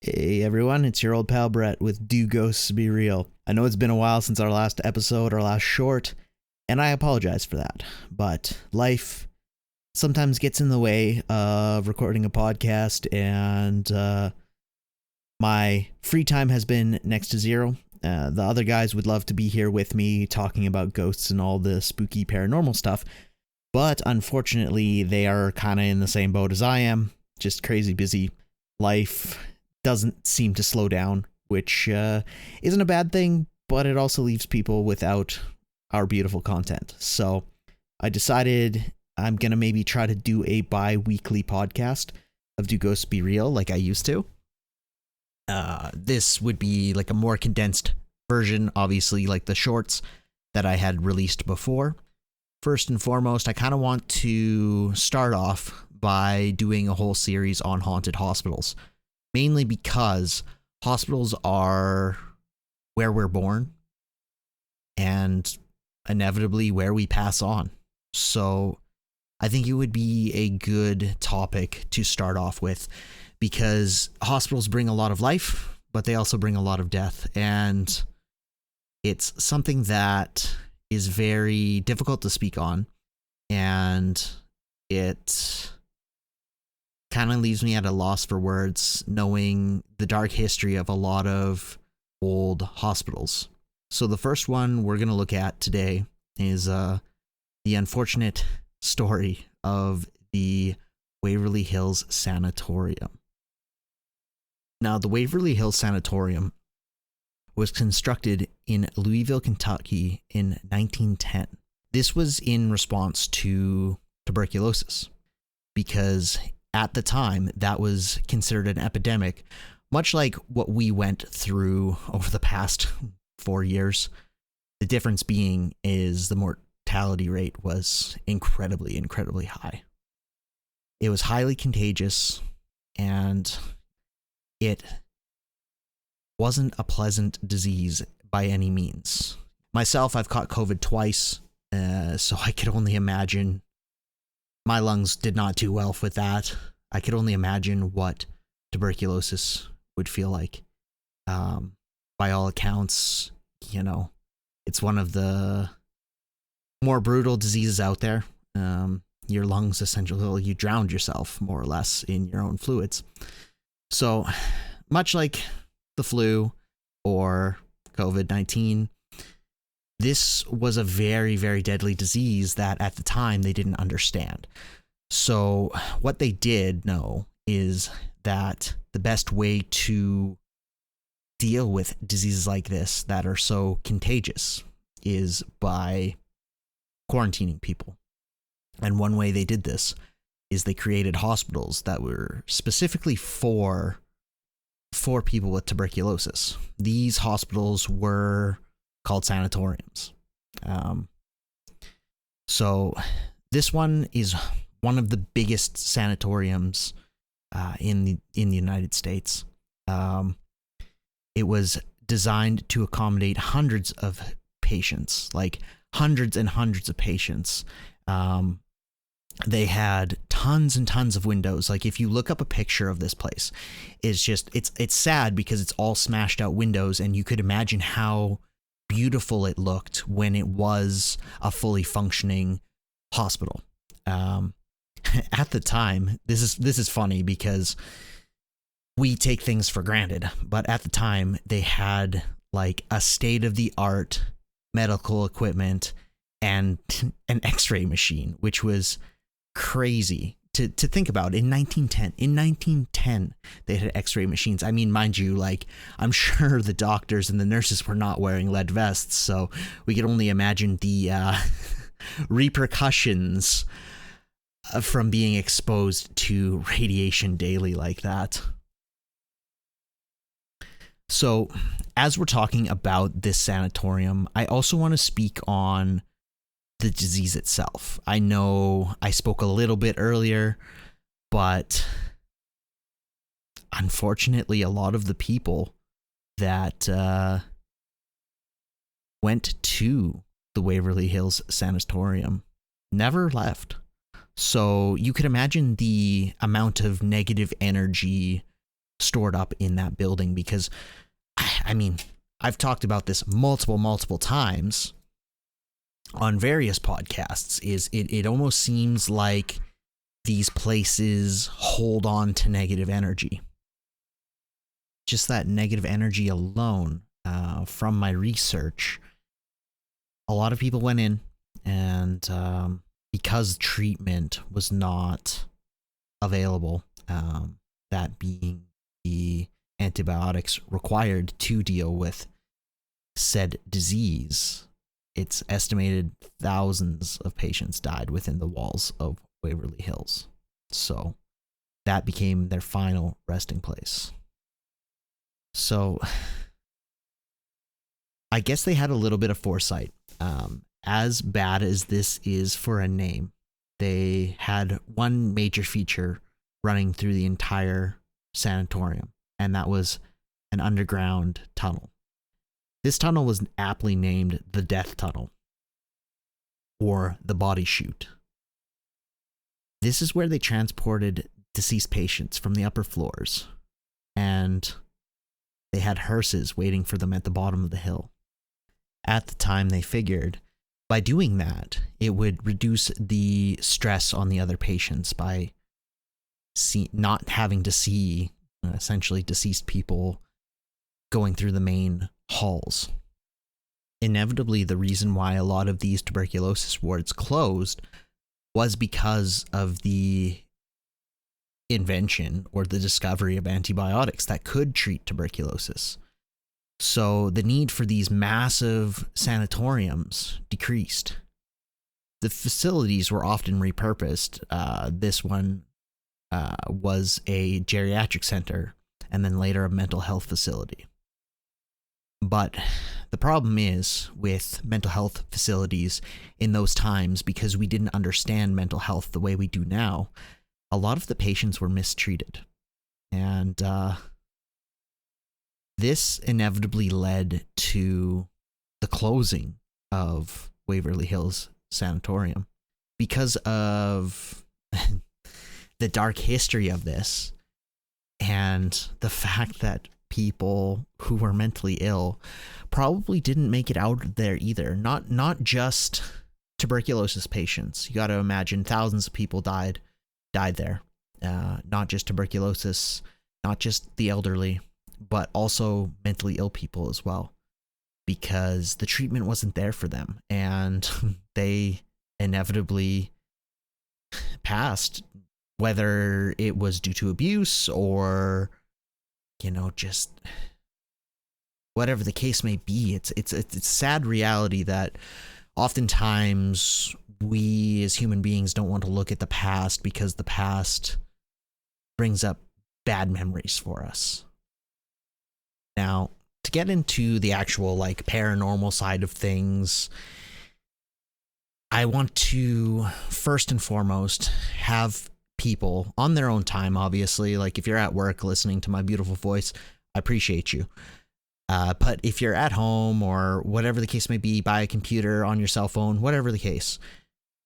Hey everyone, it's your old pal Brett with Do Ghosts Be Real. I know it's been a while since our last episode, our last short, and I apologize for that. But life sometimes gets in the way of recording a podcast, and my free time has been next to zero. The other guys would love to be here with me talking about ghosts and all the spooky paranormal stuff, but unfortunately they are kind of in the same boat as I am, just crazy busy. Life doesn't seem to slow down, which isn't a bad thing, but it also leaves people without our beautiful content. So I decided I'm going to maybe try to do a bi-weekly podcast of Do Ghosts Be Real like I used to. This would be like a more condensed version, obviously, like the shorts that I had released before. First and foremost, I kind of want to start off by doing a whole series on haunted hospitals. Mainly because hospitals are where we're born and inevitably where we pass on. So I think it would be a good topic to start off with because hospitals bring a lot of life, but they also bring a lot of death. And it's something that is very difficult to speak on. And it kind of leaves me at a loss for words knowing the dark history of a lot of old hospitals. So the first one we're going to look at today is the unfortunate story of the Waverly Hills Sanatorium. Now, the Waverly Hill Sanatorium was constructed in Louisville, Kentucky in 1910. This was in response to tuberculosis because at the time, that was considered an epidemic, much like what we went through over the past 4 years. The difference being is the mortality rate was incredibly, incredibly high. It was highly contagious, and it wasn't a pleasant disease by any means. Myself, I've caught COVID twice, so I could only imagine. My lungs did not do well with that. I could only imagine what tuberculosis would feel like. By all accounts, it's one of the more brutal diseases out there. Your lungs essentially, you drowned yourself more or less in your own fluids. So much like the flu or COVID-19, this was a very, very deadly disease that at the time they didn't understand. So what they did know is that the best way to deal with diseases like this that are so contagious is by quarantining people. And one way they did this is they created hospitals that were specifically for people with tuberculosis. These hospitals were called sanatoriums. So this one is one of the biggest sanatoriums in the United States. It was designed to accommodate hundreds of patients, like hundreds and hundreds of patients. They had tons and tons of windows. Like if you look up a picture of this place, it's sad because it's all smashed out windows, and you could imagine how beautiful it looked when it was a fully functioning hospital. At the time, this is funny because we take things for granted, but at the time they had like a state-of-the-art medical equipment and an x-ray machine, which was crazy to think about. In 1910, they had x-ray machines. I mean, mind you, like, I'm sure the doctors and the nurses were not wearing lead vests, so we could only imagine the repercussions from being exposed to radiation daily like that. So, as we're talking about this sanatorium, I also want to speak on the disease itself. I know I spoke a little bit earlier, but unfortunately, a lot of the people that went to the Waverly Hills Sanatorium never left. So you could imagine the amount of negative energy stored up in that building, because I mean, I've talked about this multiple times on various podcasts. Is it almost seems like these places hold on to negative energy. Just that negative energy alone, from my research, a lot of people went in, and because treatment was not available, that being the antibiotics required to deal with said disease, it's estimated thousands of patients died within the walls of Waverly Hills. So that became their final resting place. So I guess they had a little bit of foresight. As bad as this is for a name, they had one major feature running through the entire sanatorium, and that was an underground tunnel. This tunnel was aptly named the Death Tunnel, or the Body Chute. This is where they transported deceased patients from the upper floors, and they had hearses waiting for them at the bottom of the hill. At the time, they figured by doing that, it would reduce the stress on the other patients by not having to see essentially deceased people going through the main halls. Inevitably, the reason why a lot of these tuberculosis wards closed was because of the invention or the discovery of antibiotics that could treat tuberculosis. So the need for these massive sanatoriums decreased. The facilities were often repurposed. This one was a geriatric center, and then later a mental health facility. But the problem is with mental health facilities in those times, because we didn't understand mental health the way we do now, a lot of the patients were mistreated. And this inevitably led to the closing of Waverly Hills Sanatorium. Because of the dark history of this, and the fact that people who were mentally ill probably didn't make it out there either. Not just tuberculosis patients. You got to imagine thousands of people died there. Not just tuberculosis, not just the elderly, but also mentally ill people as well, because the treatment wasn't there for them, and they inevitably passed, whether it was due to abuse or, just whatever the case may be. It's a sad reality that oftentimes we as human beings don't want to look at the past, because the past brings up bad memories for us. Now, to get into the actual paranormal side of things, I want to first and foremost have people on their own time, obviously. If you're at work listening to my beautiful voice, I appreciate you. But if you're at home or whatever the case may be, by a computer, on your cell phone, whatever the case,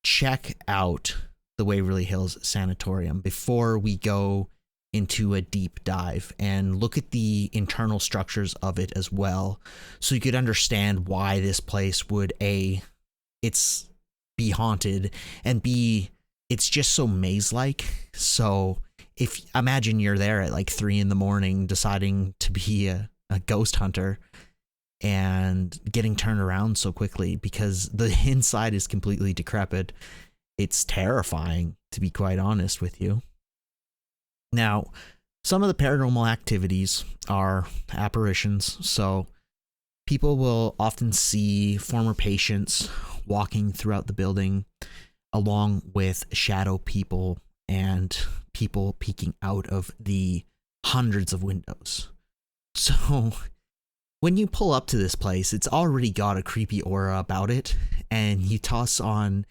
check out the Waverly Hills Sanatorium before we go into a deep dive, and look at the internal structures of it as well, so you could understand why this place would it's be haunted, and B, it's just so maze-like. So if imagine you're there at 3 a.m. deciding to be a ghost hunter and getting turned around so quickly because the inside is completely decrepit. It's terrifying, to be quite honest with you. Now, some of the paranormal activities are apparitions. So people will often see former patients walking throughout the building, along with shadow people and people peeking out of the hundreds of windows. So when you pull up to this place, it's already got a creepy aura about it, and you toss on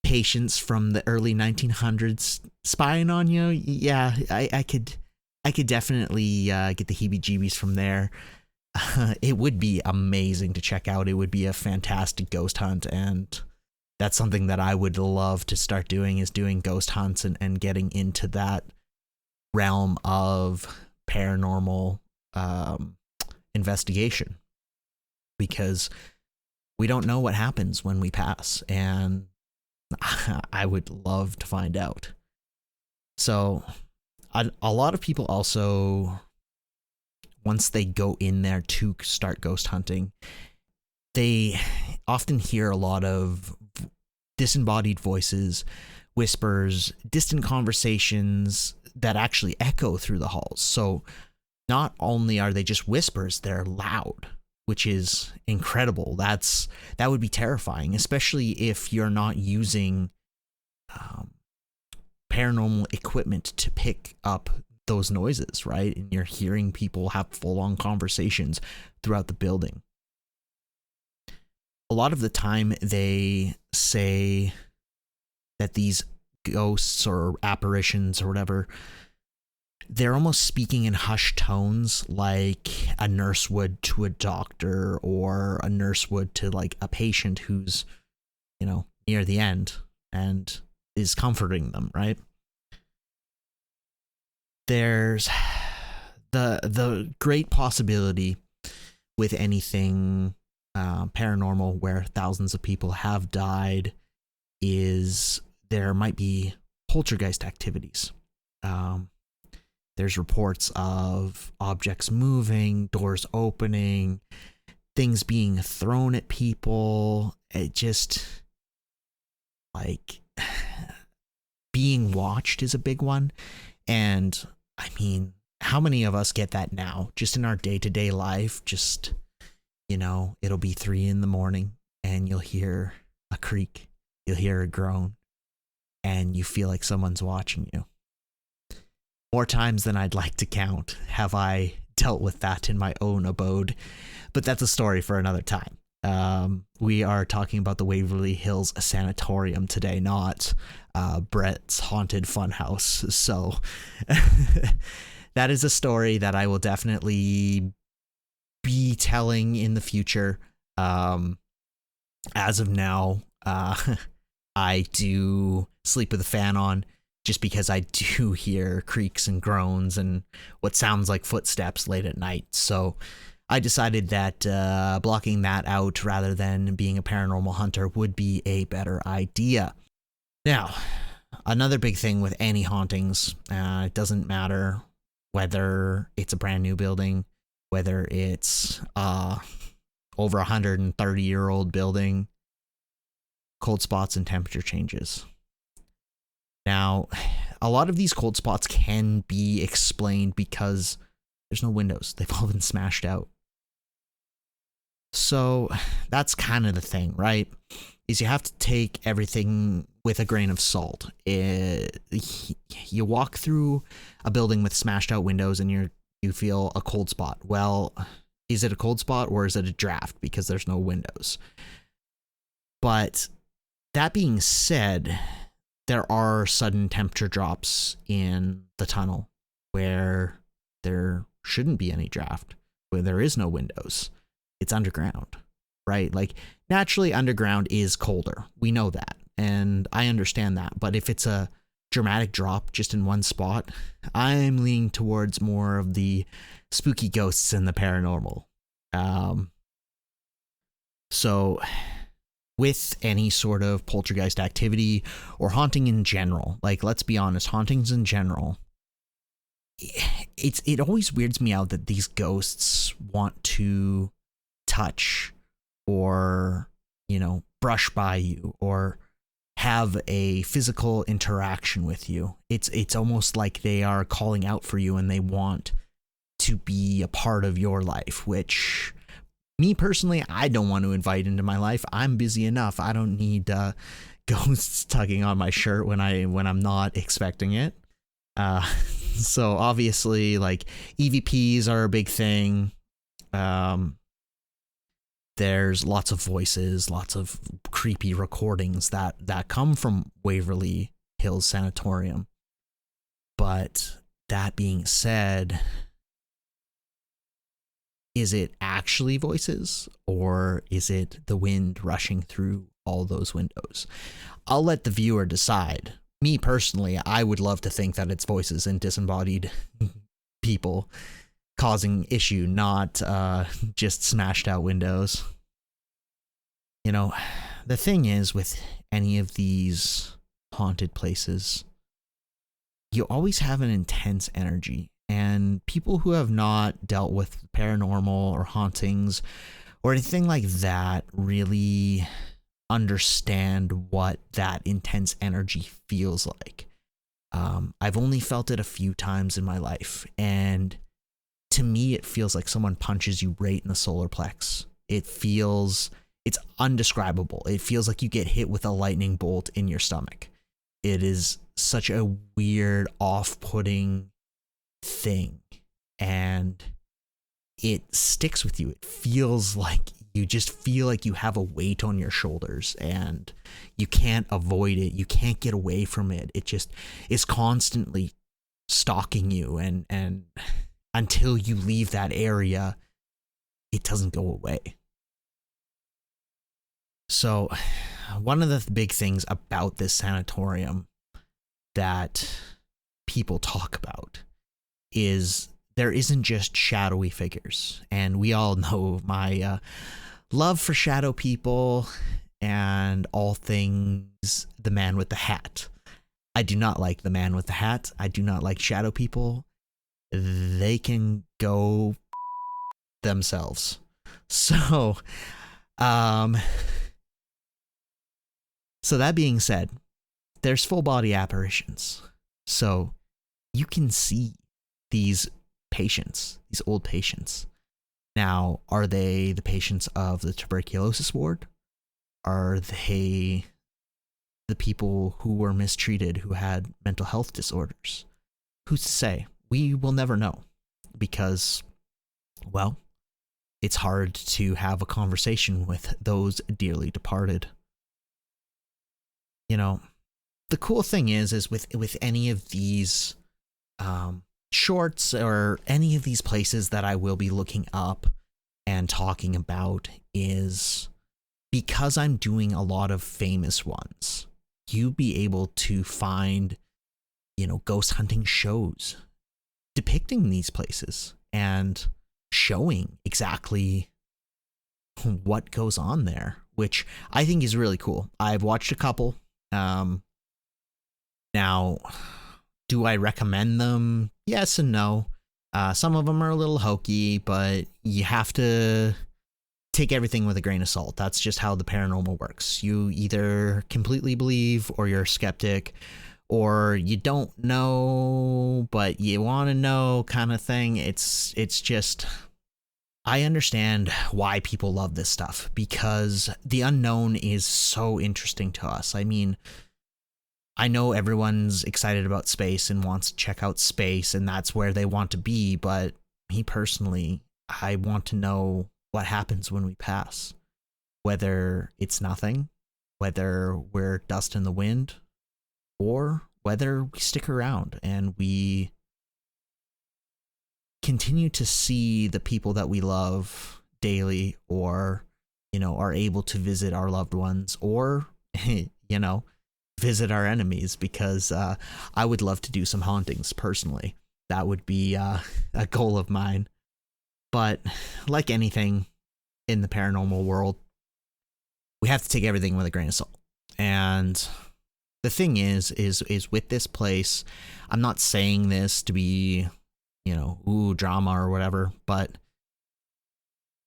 patients from the early 1900s spying on you. Yeah, I could definitely get the heebie-jeebies from there. It would be amazing to check out. It would be a fantastic ghost hunt, and that's something that I would love to start doing, is doing ghost hunts and getting into that realm of paranormal investigation, because we don't know what happens when we pass, and I would love to find out. So a lot of people also, once they go in there to start ghost hunting, they often hear a lot of disembodied voices, whispers, distant conversations that actually echo through the halls. So not only are they just whispers, they're loud, which is incredible. That would be terrifying, especially if you're not using paranormal equipment to pick up those noises, right? And you're hearing people have full-on conversations throughout the building. A lot of the time they say that these ghosts or apparitions or whatever, they're almost speaking in hushed tones, like a nurse would to a doctor, or a nurse would to like a patient who's, near the end and is comforting them, right? There's the great possibility with anything paranormal where thousands of people have died is there might be poltergeist activities. There's reports of objects moving, doors opening, things being thrown at people. It just, like, being watched is a big one. And I mean, how many of us get that now? Just in our day-to-day life, just, it'll be 3 a.m. and you'll hear a creak, you'll hear a groan, and you feel like someone's watching you. More times than I'd like to count have I dealt with that in my own abode, but that's a story for another time. We are talking about the Waverly Hills Sanatorium today, not Brett's haunted funhouse. So that is a story that I will definitely be telling in the future. As of now, I do sleep with a fan on, just because I do hear creaks and groans and what sounds like footsteps late at night. So I decided that blocking that out rather than being a paranormal hunter would be a better idea. Now, another big thing with any hauntings, it doesn't matter whether it's a brand new building, whether it's over 130-year-old building, cold spots and temperature changes. Now, a lot of these cold spots can be explained because there's no windows. They've all been smashed out. So that's kind of the thing, right? Is you have to take everything with a grain of salt. You walk through a building with smashed out windows and you feel a cold spot. Well, is it a cold spot or is it a draft because there's no windows? But that being said, there are sudden temperature drops in the tunnel where there shouldn't be any draft, where there is no windows. It's underground, right? Like, naturally underground is colder. We know that, and I understand that. But if it's a dramatic drop just in one spot, I'm leaning towards more of the spooky ghosts and the paranormal. So with any sort of poltergeist activity or haunting in general, like, let's be honest, hauntings in general, it always weirds me out that these ghosts want to touch or, brush by you or have a physical interaction with you. It's almost like they are calling out for you and they want to be a part of your life, which, me personally, I don't want to invite into my life. I'm busy enough. I don't need ghosts tugging on my shirt when I'm not expecting it. So obviously, like, EVPs are a big thing. There's lots of voices, lots of creepy recordings that come from Waverly Hill Sanatorium. But that being said, is it actually voices, or is it the wind rushing through all those windows? I'll let the viewer decide, me personally, I would love to think that it's voices and disembodied people causing issue, not just smashed out windows. You know, the thing is with any of these haunted places, you always have an intense energy, and people who have not dealt with paranormal or hauntings or anything like that really understand what that intense energy feels like. I've only felt it a few times in my life, and to me, it feels like someone punches you right in the solar plex. It's undescribable. It feels like you get hit with a lightning bolt in your stomach. It is such a weird, off-putting thing, and it sticks with you. It feels like you just feel like you have a weight on your shoulders and you can't avoid it. You can't get away from it. It just is constantly stalking you, and until you leave that area, it doesn't go away. So one of the big things about this sanatorium that people talk about is there isn't just shadowy figures. And we all know my love for shadow people and all things the man with the hat. I do not like the man with the hat. I do not like shadow people. They can go themselves. So, so that being said, there's full body apparitions. So you can see these patients, these old patients. Now, are they the patients of the tuberculosis ward? Are they the people who were mistreated, who had mental health disorders? Who's to say? We will never know because, well, it's hard to have a conversation with those dearly departed. You know, the cool thing is with any of these shorts or any of these places that I will be looking up and talking about is because I'm doing a lot of famous ones, you'll be able to find, you know, ghost hunting shows depicting these places and showing exactly what goes on there, which I think is really cool. I've watched a couple. Now, do I recommend them? Yes and no. Some of them are a little hokey, but you have to take everything with a grain of salt. That's just how the paranormal works. You either completely believe or you're a skeptic, or you don't know, but you want to know kind of thing. It's just, I understand why people love this stuff because the unknown is so interesting to us. I mean, I know everyone's excited about space and wants to check out space and that's where they want to be, but me personally, I want to know what happens when we pass. Whether it's nothing, whether we're dust in the wind, or whether we stick around and we continue to see the people that we love daily, or, you know, are able to visit our loved ones, or, you know, visit our enemies, because I would love to do some hauntings personally. That would be a goal of mine. But like anything in the paranormal world, we have to take everything with a grain of salt. And the thing is with this place, I'm not saying this to be, you know, ooh, drama or whatever, but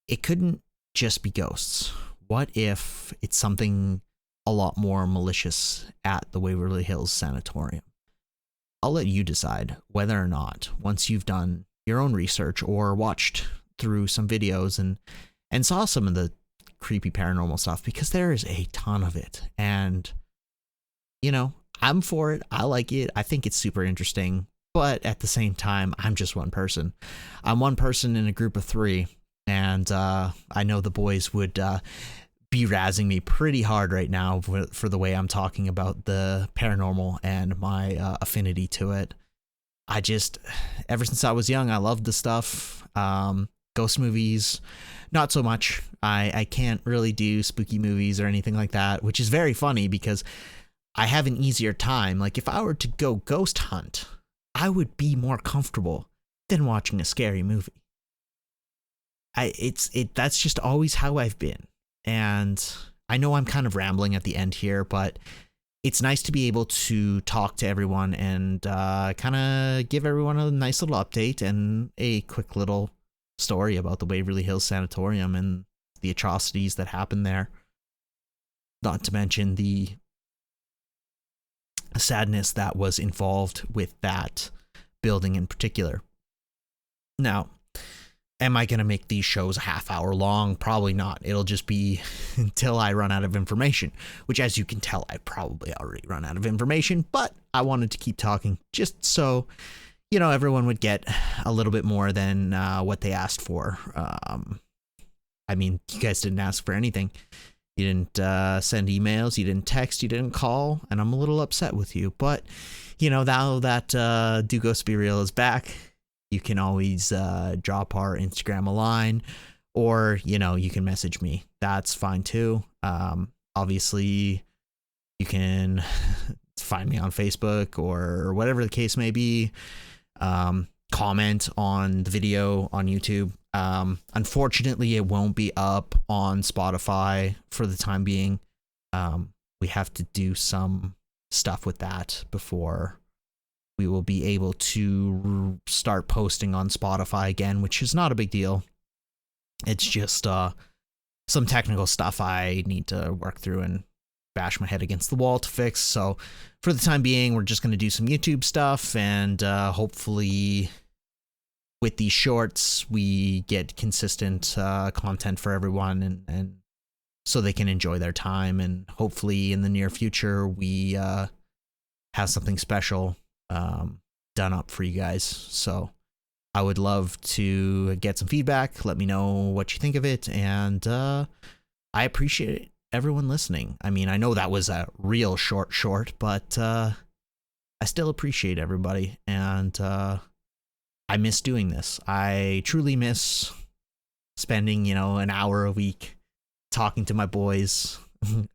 it couldn't just be ghosts. What if it's something a lot more malicious at the Waverly Hills Sanatorium? I'll let you decide whether or not, once you've done your own research or watched through some videos and saw some of the creepy paranormal stuff, because there is a ton of it. And, you know, I'm for it. I like it. I think it's super interesting. But at the same time, I'm just one person. I'm one person in a group of three. And I know the boys would be razzing me pretty hard right now for the way I'm talking about the paranormal and my affinity to it. I just, ever since I was young, I loved the stuff. Ghost movies, not so much. I can't really do spooky movies or anything like that, which is very funny because I have an easier time. Like if I were to go ghost hunt, I would be more comfortable than watching a scary movie. That's just always how I've been. And I know I'm kind of rambling at the end here, but it's nice to be able to talk to everyone and kind of give everyone a nice little update and a quick little story about the Waverly Hill Sanatorium and the atrocities that happened there. Not to mention the sadness that was involved with that building in particular. Now, am I going to make these shows a half hour long? Probably not. It'll just be until I run out of information, which, as you can tell, I probably already run out of information, but I wanted to keep talking just so, you know, everyone would get a little bit more than what they asked for. I mean, you guys didn't ask for anything. You didn't send emails, you didn't text, you didn't call, and I'm a little upset with you. But, you know, now that Do Ghosts Be Real is back, you can always drop our Instagram a line, or, you know, you can message me. That's fine too. Obviously, you can find me on Facebook or whatever the case may be. Comment on the video on YouTube. Unfortunately, it won't be up on Spotify for the time being. We have to do some stuff with that before we will be able to start posting on Spotify again, which is not a big deal. It's just some technical stuff I need to work through and bash my head against the wall to fix. So for the time being, we're just going to do some YouTube stuff, and hopefully with these shorts, we get consistent content for everyone, and so they can enjoy their time. And hopefully in the near future, we have something special done up for you guys. So I would love to get some feedback. Let me know what you think of it. And I appreciate everyone listening. I mean, I know that was a real short, but I still appreciate everybody. And I miss doing this. I truly miss spending, you know, an hour a week talking to my boys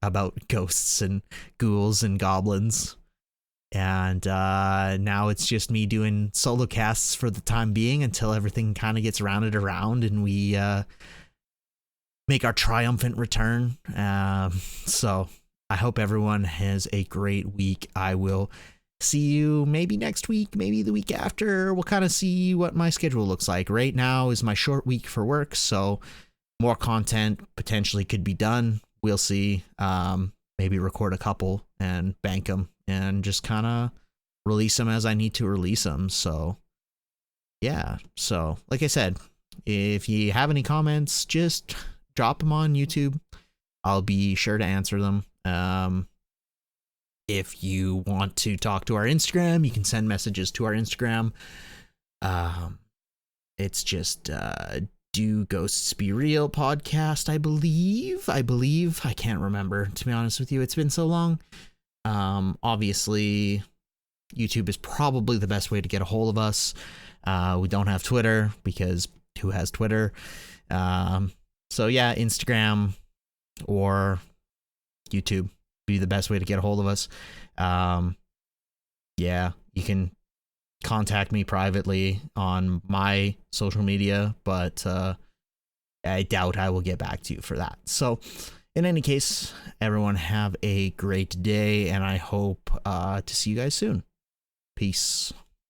about ghosts and ghouls and goblins. And now it's just me doing solo casts for the time being until everything kind of gets rounded around and we make our triumphant return. So I hope everyone has a great week. I will see you maybe next week, maybe the week after. We'll kind of see what my schedule looks like. Right now is my short week for work, so more content potentially could be done. We'll see. Maybe record a couple and bank them and just kind of release them as I need to release them. So yeah. So like I said, if you have any comments, just drop them on YouTube. I'll be sure to answer them. If you want to talk to our Instagram, you can send messages to our Instagram. It's just Do Ghosts Be Real podcast, I believe. I can't remember, to be honest with you. It's been so long. Obviously, YouTube is probably the best way to get a hold of us. We don't have Twitter because who has Twitter? So yeah, Instagram or YouTube be the best way to get a hold of us. Yeah, you can contact me privately on my social media, but I doubt I will get back to you for that. So in any case, everyone have a great day, and I hope to see you guys soon. Peace.